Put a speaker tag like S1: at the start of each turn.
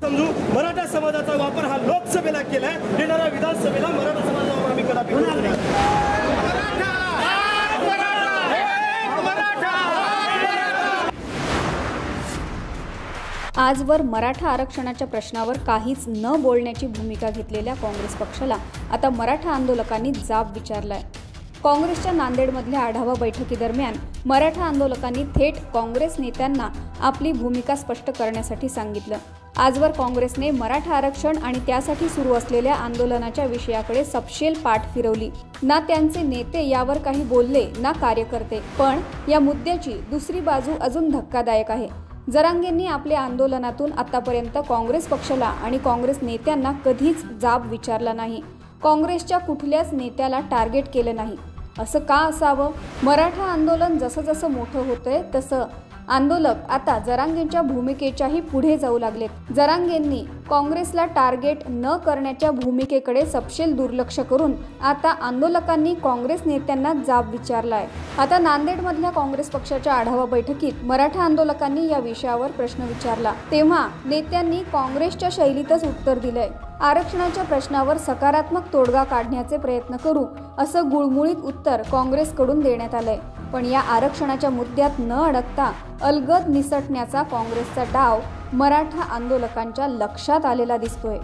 S1: समजू मराठा समाजाचा वापर हा लोकसभेला केलाय, येणाऱ्या विधानसभेला मराठा समाजाचा वापर आम्ही कदापि होणार नाही।
S2: आजवर मराठा आरक्षणाच्या प्रश्नावर काहीच न बोलण्याची भूमिका घेतलेल्या काँग्रेस पक्षाला आता मराठा आंदोलकांनी जाब विचारलाय। काँग्रेसच्या नांदेडमधल्या आढावा बैठकीदरम्यान मराठा आंदोलकांनी थेट काँग्रेस नेत्यांना आपली भूमिका स्पष्ट करण्यासाठी सांगितलं। आजवर काँग्रेसने मराठा आरक्षण आणि त्यासाठी सुरू असलेल्या आंदोलनाच्या विषयाकडे सपशेल पाठ फिरवली। ना त्यांचे नेते यावर काही बोलले ना कार्यकर्ते, पण या मुद्द्याची दुसरी बाजू अजून धक्कादायक आहे। जरांगेंनी आपल्या आंदोलनातून आतापर्यंत काँग्रेस पक्षाला आणि काँग्रेस नेत्यांना कधीच जाब विचारला नाही, काँग्रेसच्या कुठल्याच नेत्याला टार्गेट केलं नाही। असं का असावं? मराठा आंदोलन जसं जसं मोठं होतंय तसं आंदोलक आता जरांगेंच्या भूमिकेच्याही पुढे जाऊ लागलेत। जरांगेंनी काँग्रेसला टार्गेट न करण्याच्या भूमिकेकडे सपशेल दुर्लक्ष करून आता आंदोलकांनी काँग्रेस नेत्यांना जाब विचारलाय। आता नांदेडमधल्या काँग्रेस पक्षाच्या आढावा बैठकीत मराठा आंदोलकांनी या विषयावर प्रश्न विचारला, तेव्हा नेत्यांनी काँग्रेसच्या शैलीतच उत्तर दिलंय। आरक्षणाच्या प्रश्नावर सकारात्मक तोडगा काढण्याचे प्रयत्न करू असं गुळमुळीत उत्तर काँग्रेसकडून देण्यात आलंय। पण या आरक्षणाच्या मुद्द्यात न अडकता अलगद निसटण्याचा काँग्रेसचा डाव मराठा आंदोलकांच्या लक्षात आलेला दिसतोय।